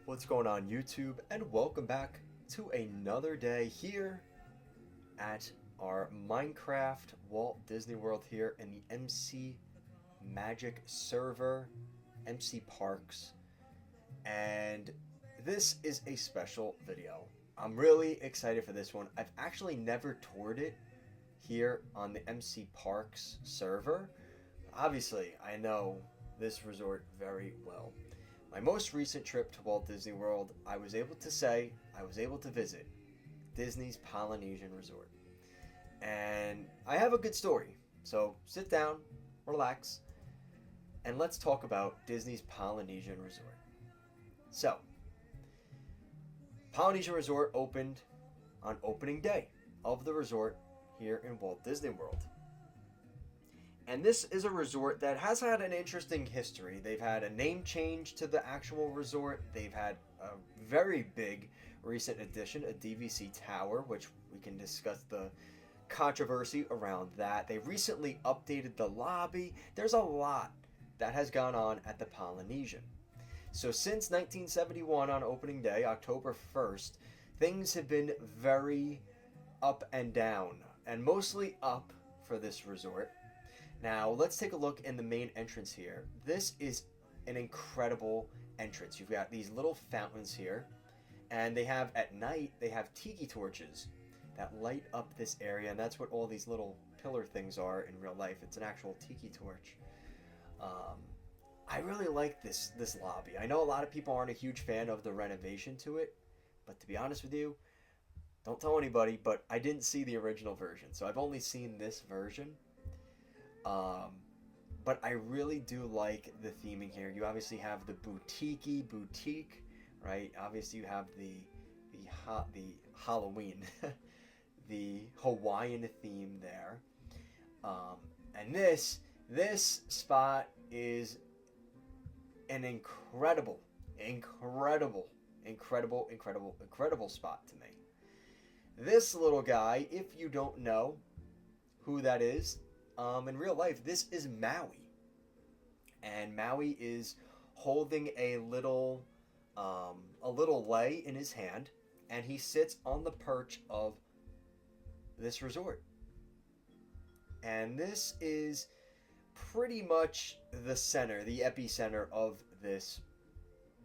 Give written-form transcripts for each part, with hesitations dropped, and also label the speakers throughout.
Speaker 1: What's going on YouTube, and welcome back to another day here at our Minecraft Walt Disney World here in the MC Magic server, MC Parks, and this is a special video. I'm really excited for this one. I've actually never toured it here on the MC Parks server. Obviously, I know this resort very well. My most recent trip to Walt Disney World, I was able to visit Disney's Polynesian Resort. And I have a good story. So sit down, relax, and let's talk about Disney's Polynesian Resort. So, Polynesian Resort opened on opening day of the resort here in Walt Disney World. And this is a resort that has had an interesting history. They've had a name change to the actual resort. They've had a very big recent addition, a DVC tower, which we can discuss the controversy around that. They recently updated the lobby. There's a lot that has gone on at the Polynesian. So since 1971 on opening day, October 1st, things have been very up and down, and mostly up for this resort. Now, let's take a look in the main entrance here. This is an incredible entrance. You've got these little fountains here, and they have, at night, they have tiki torches that light up this area, and that's what all these little pillar things are in real life. It's an actual tiki torch. I really like this lobby. I know a lot of people aren't a huge fan of the renovation to it, but to be honest with you, don't tell anybody, but I didn't see the original version, so I've only seen this version. But I really do like the theming here. You obviously have the boutique, right? Obviously you have the Halloween, the Hawaiian theme there. And this spot is an incredible spot to me. This little guy, if you don't know who that is, in real life, this is Maui, and Maui is holding a little lei in his hand, and he sits on the perch of this resort. And this is pretty much the center, the epicenter of this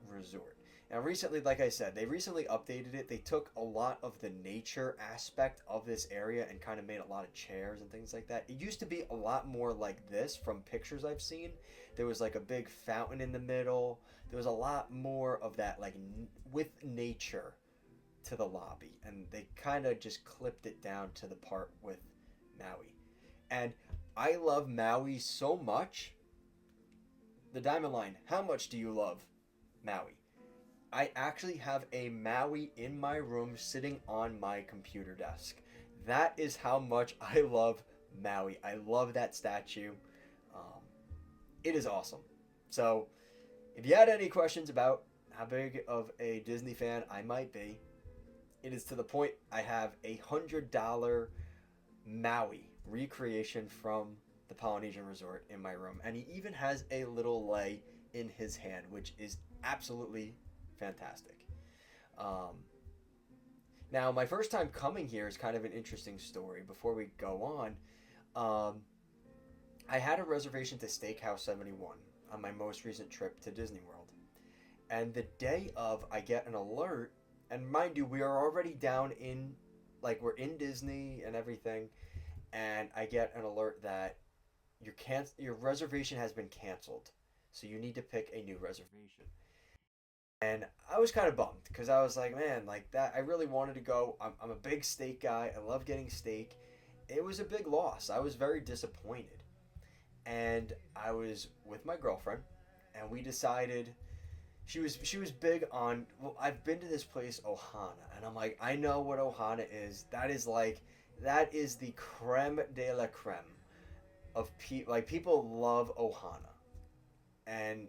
Speaker 1: resort. Now, recently, like I said, they recently updated it. They took a lot of the nature aspect of this area and kind of made a lot of chairs and things like that. It used to be a lot more like this from pictures I've seen. There was like a big fountain in the middle. There was a lot more of that, like with nature to the lobby. And they kind of just clipped it down to the part with Maui. And I love Maui so much. The Diamond Line, how much do you love Maui? I actually have a Maui in my room sitting on my computer desk. That is how much I love Maui. I love that statue. It is awesome. So, if you had any questions about how big of a Disney fan I might be, it is to the point I have a $100 Maui recreation from the Polynesian Resort in my room. And he even has a little lei in his hand, which is absolutely fantastic. Now, my first time coming here is kind of an interesting story. Before we go on, I had a reservation to Steakhouse 71 on my most recent trip to Disney World. And the day of, I get an alert, and mind you, we are already down in, like, we're in Disney and everything, and I get an alert that your reservation has been canceled, so you need to pick a new reservation. And I was kind of bummed because I was like, man, like that, I really wanted to go. I'm a big steak guy. I love getting steak. It was a big loss. I was very disappointed. And I was with my girlfriend, and we decided she was big on, well, I've been to this place, Ohana, and I'm like, I know what Ohana is. That is the creme de la creme of people love Ohana. And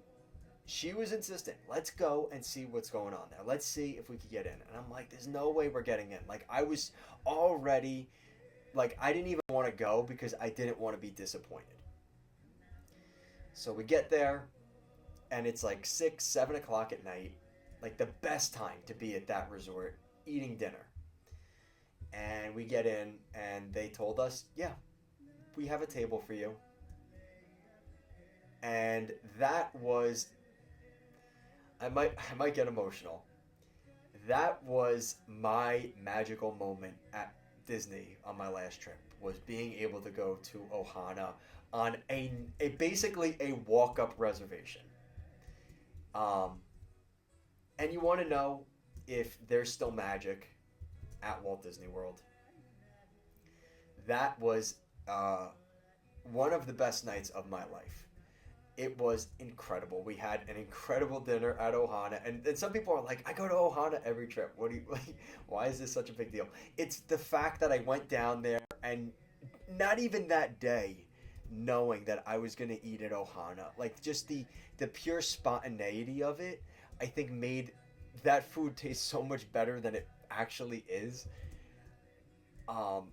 Speaker 1: she was insistent, let's go and see what's going on there. Let's see if we could get in. And I'm like, there's no way we're getting in. Like, I was already, like, I didn't even want to go because I didn't want to be disappointed. So we get there, and it's like 6, 7 o'clock at night, like the best time to be at that resort eating dinner. And we get in, and they told us, yeah, we have a table for you. And that was, I might get emotional. That was my magical moment at Disney on my last trip, was being able to go to Ohana on a basically a walk up reservation. Um, and you want to know if there's still magic at Walt Disney World. That was uh, one of the best nights of my life. It was incredible. We had an incredible dinner at Ohana, and some people are like, "I go to Ohana every trip. What do you like? Why is this such a big deal?" It's the fact that I went down there and not even that day, knowing that I was gonna eat at Ohana, like just the pure spontaneity of it, I think made that food taste so much better than it actually is. Um,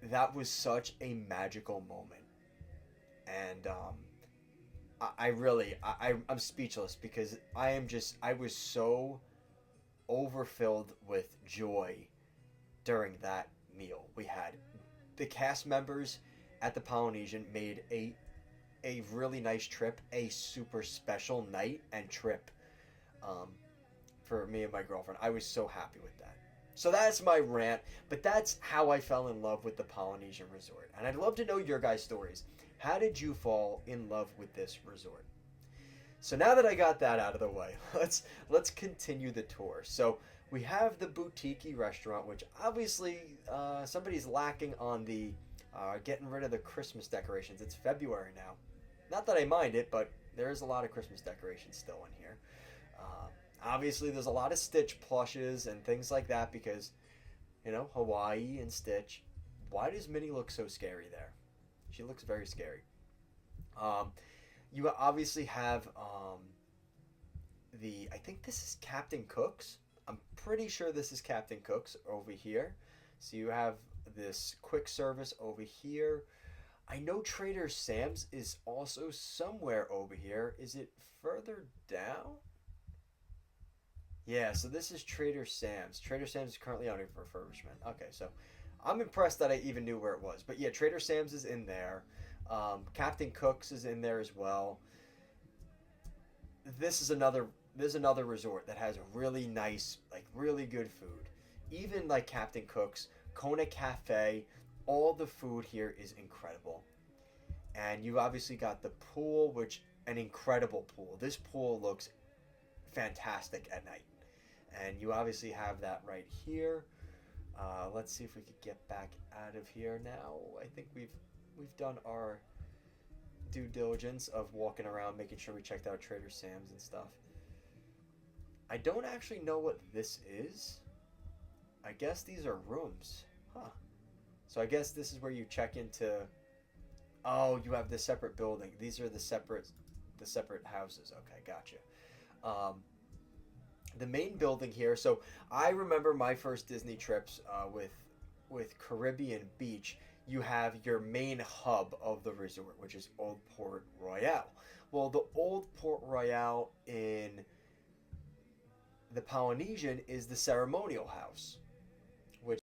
Speaker 1: that was such a magical moment, and I really I'm speechless because I was so overfilled with joy during that meal. We had the cast members at the Polynesian made a really nice trip, a super special night and trip um, for me and my girlfriend. I was so happy with that. So that's my rant, but that's how I fell in love with the Polynesian resort. And I'd love to know your guys' stories. How did you fall in love with this resort? So now that I got that out of the way, let's continue the tour. So we have the boutique restaurant, which obviously somebody's lacking on the getting rid of the Christmas decorations. It's February now. Not that I mind it, but there is a lot of Christmas decorations still in here. Uh, Obviously, there's a lot of Stitch plushes and things like that because, Hawaii and Stitch. Why does Minnie look so scary there? She looks very scary. Um, you obviously have I think this is Captain Cook's. I'm pretty sure this is Captain Cook's over here. So you have this quick service over here. I know Trader Sam's is also somewhere over here. Is it further down? Yeah, so this is Trader Sam's. Trader Sam's is currently under refurbishment. Okay, so I'm impressed that I even knew where it was. But yeah, Trader Sam's is in there. Captain Cook's is in there as well. This is another resort that has really nice, like really good food. Even like Captain Cook's, Kona Cafe, all the food here is incredible. And you obviously got the pool, which an incredible pool. This pool looks fantastic at night. And you obviously have that right here. Let's see if we could get back out of here now. I think we've done our due diligence of walking around, making sure we checked out Trader Sam's and stuff. I don't actually know what this is. I guess these are rooms. Huh. So I guess this is where you check into. Oh, you have the separate building. These are the separate houses. Okay, gotcha. Um, the main building here. So I remember my first Disney trips with Caribbean Beach. You have your main hub of the resort, which is Old Port Royale. Well, the Old Port Royale in the Polynesian is the ceremonial house, which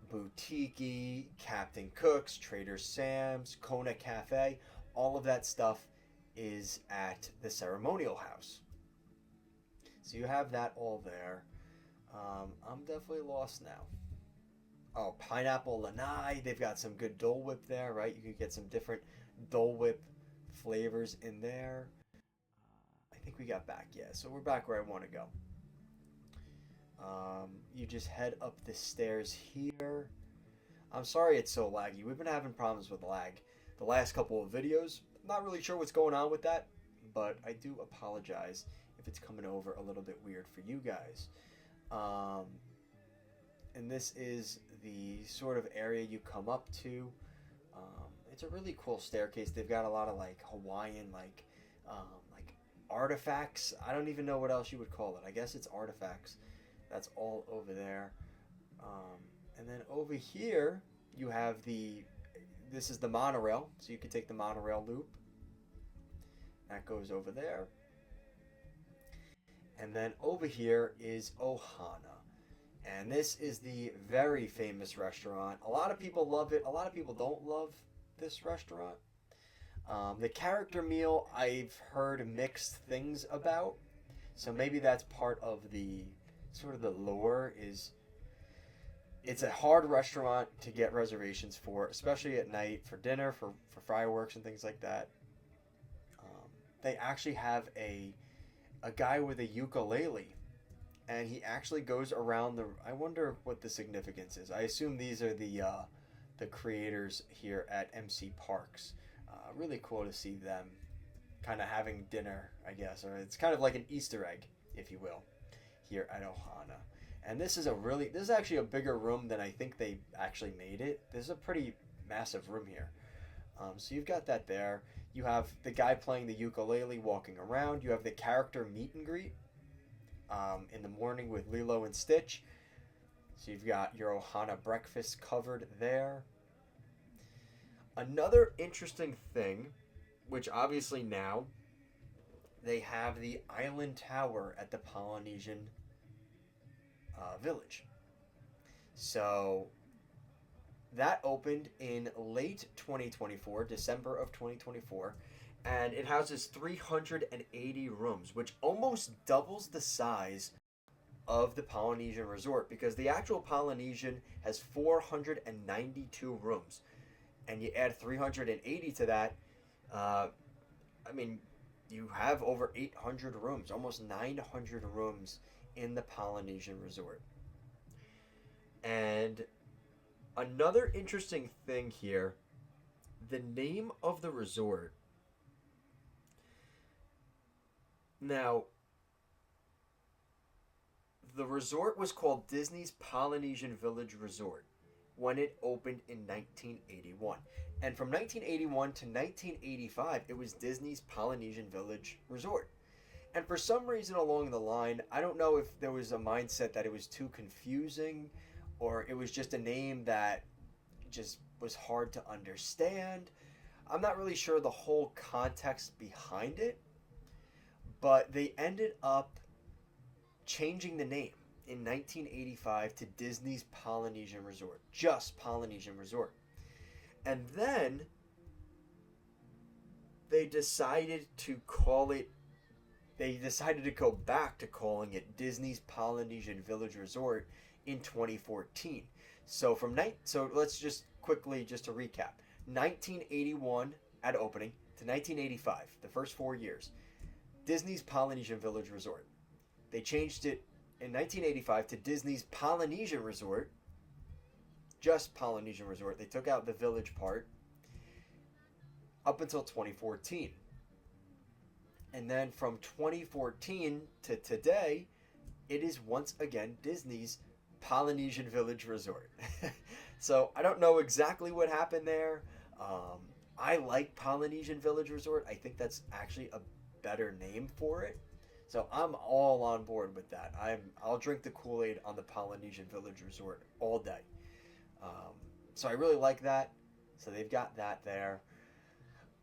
Speaker 1: boutique, Captain Cook's, Trader Sam's, Kona Cafe, all of that stuff is at the ceremonial house. So you have that all there. I'm definitely lost now. Oh, pineapple lanai. They've got some good Dole Whip there, right? You could get some different Dole Whip flavors in there. I think we got back, yeah. So we're back where I want to go. You just head up the stairs here. I'm sorry it's so laggy. We've been having problems with lag the last couple of videos. I'm not really sure what's going on with that, but I do apologize if it's coming over a little bit weird for you guys. Um, and this is the sort of area you come up to. It's a really cool staircase. They've got a lot of like Hawaiian like artifacts. I don't even know what else you would call it. I guess it's artifacts. That's all over there. And then over here you have this is the monorail, so you can take the monorail loop. That goes over there. And then over here is Ohana. And this is the very famous restaurant. A lot of people love it. A lot of people don't love this restaurant. The character meal I've heard mixed things about. So maybe that's part of the sort of the lore is it's a hard restaurant to get reservations for, especially at night for dinner, for fireworks and things like that. They actually have a guy with a ukulele, and he actually goes around the. I wonder what the significance is. I assume these are the creators here at MC Parks. Really cool to see them, kind of having dinner, I guess, or it's kind of like an Easter egg, if you will, here at Ohana. And this is actually a bigger room than I think they actually made it. This is a pretty massive room here. So you've got that there. You have the guy playing the ukulele walking around. You have the character meet and greet in the morning with Lilo and Stitch. So you've got your Ohana breakfast covered there. Another interesting thing, which obviously now they have the Island Tower at the Polynesian village. So that opened in late 2024, December of 2024, and it houses 380 rooms, which almost doubles the size of the Polynesian resort because the actual Polynesian has 492 rooms. And you add 380 to that, I mean, you have over 800 rooms, almost 900 rooms in the Polynesian resort. And another interesting thing here, the name of the resort. Now, the resort was called Disney's Polynesian Village Resort when it opened in 1981. And from 1981 to 1985, it was Disney's Polynesian Village Resort. And for some reason along the line, I don't know if there was a mindset that it was too confusing or it was just a name that just was hard to understand. I'm not really sure the whole context behind it, but they ended up changing the name in 1985 to Disney's Polynesian Resort, just Polynesian Resort. And then they decided to go back to calling it Disney's Polynesian Village Resort in 2014. So so let's just quickly just to recap. 1981 at opening to 1985, the first 4 years. Disney's Polynesian Village Resort. They changed it in 1985 to Disney's Polynesian Resort, just Polynesian Resort. They took out the village part up until 2014. And then from 2014 to today, it is once again Disney's Polynesian Village Resort. So I don't know exactly what happened there. I like Polynesian Village Resort. I think that's actually a better name for it. So I'm all on board with that. I'll drink the Kool-Aid on the Polynesian Village Resort all day. So I really like that. So they've got that there.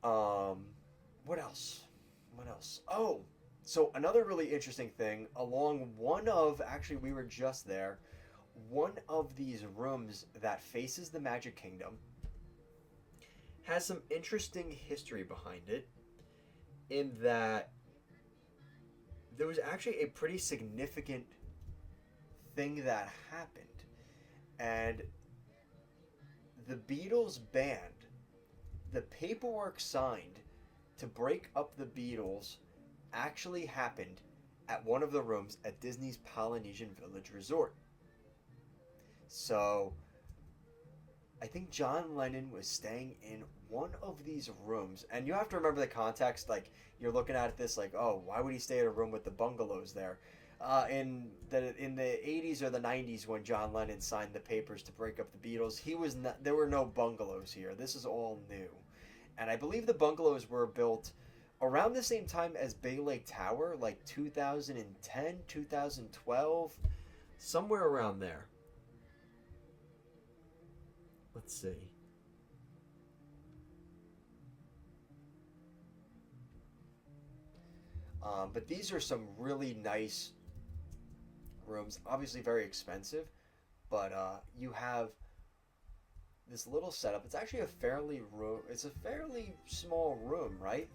Speaker 1: What else? What else? Oh, so another really interesting thing actually we were just there, one of these rooms that faces the Magic Kingdom has some interesting history behind it in that there was actually a pretty significant thing that happened. And the Beatles band, the paperwork signed to break up the Beatles actually happened at one of the rooms at Disney's Polynesian Village Resort. So I think John Lennon was staying in one of these rooms, and you have to remember the context. Like, you're looking at this like, oh, why would he stay at a room with the bungalows there? In the 80s or the 90s, when John Lennon signed the papers to break up the Beatles, there were no bungalows here. This is all new, and I believe the bungalows were built around the same time as Bay Lake Tower, like 2010, 2012, somewhere around there. Let's see. But these are some really nice rooms. Obviously very expensive, but you have this little setup. It's actually it's a fairly small room, right?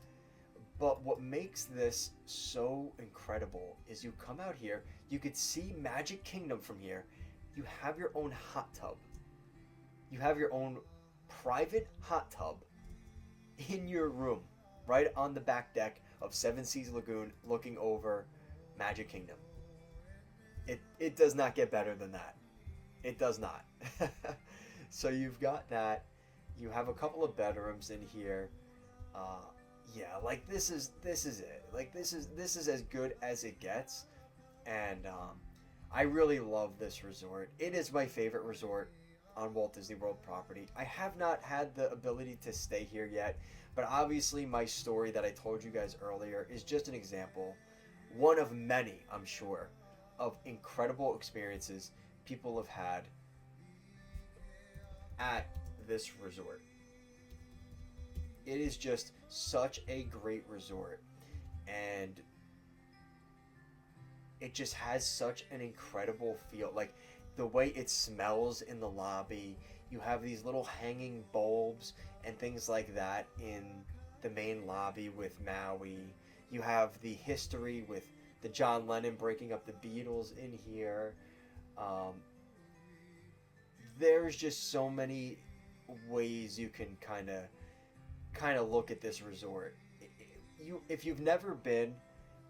Speaker 1: But what makes this so incredible is you come out here, you could see Magic Kingdom from here. You have your own hot tub. You have your own private hot tub in your room, right on the back deck of Seven Seas Lagoon, looking over Magic Kingdom. It does not get better than that. It does not. So you've got that. You have a couple of bedrooms in here. Yeah, like this is it. Like this is as good as it gets, and I really love this resort. It is my favorite resort on Walt Disney World property. I have not had the ability to stay here yet, but obviously my story that I told you guys earlier is just an example, one of many, I'm sure, of incredible experiences people have had at this resort. It is just such a great resort, and it just has such an incredible feel. Like the way it smells in the lobby, you have these little hanging bulbs and things like that in the main lobby with Maui. You have the history with the John Lennon breaking up the Beatles in here. There's just so many ways you can kind of look at this resort. If you've never been,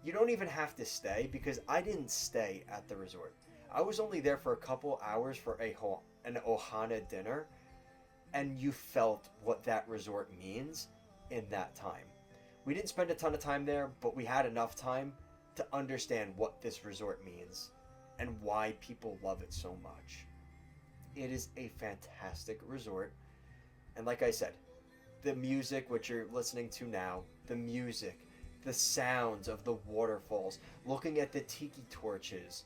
Speaker 1: you don't even have to stay, because I didn't stay at the resort. I was only there for a couple hours for an Ohana dinner, and you felt what that resort means in that time. We didn't spend a ton of time there, but we had enough time to understand what this resort means and why people love it so much. It is a fantastic resort, and like I said, the music, which you're listening to now, the music, the sounds of the waterfalls, looking at the tiki torches,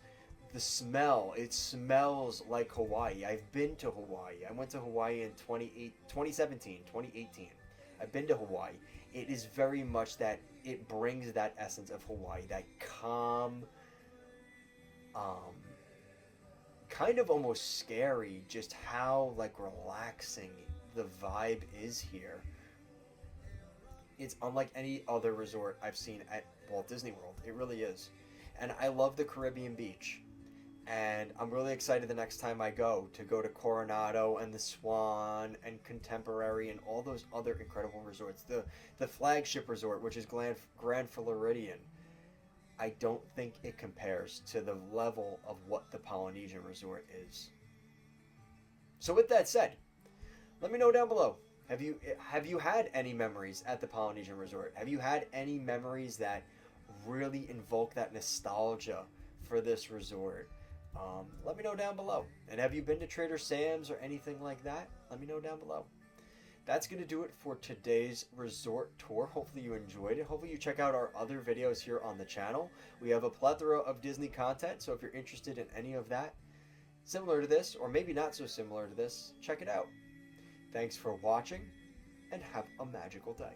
Speaker 1: the smell, it smells like Hawaii. I've been to Hawaii. I went to Hawaii in 2018. I've been to Hawaii. It is very much that, it brings that essence of Hawaii, that calm, kind of almost scary, just how like relaxing the vibe is here. It's unlike any other resort I've seen at Walt Disney World. It really is. And I love the Caribbean beach. And I'm really excited the next time I go to Coronado and the Swan and Contemporary and all those other incredible resorts. The flagship resort, which is Grand Floridian. I don't think it compares to the level of what the Polynesian resort is. So with that said, let me know down below. Have you had any memories at the Polynesian resort? Have you had any memories that really invoke that nostalgia for this resort? Let me know down below. And have you been to Trader Sam's or anything like that? Let me know down below. That's going to do it for today's resort tour. Hopefully you enjoyed it. Hopefully you check out our other videos here on the channel. We have a plethora of Disney content, so if you're interested in any of that, similar to this, or maybe not so similar to this, check it out. Thanks for watching, and have a magical day.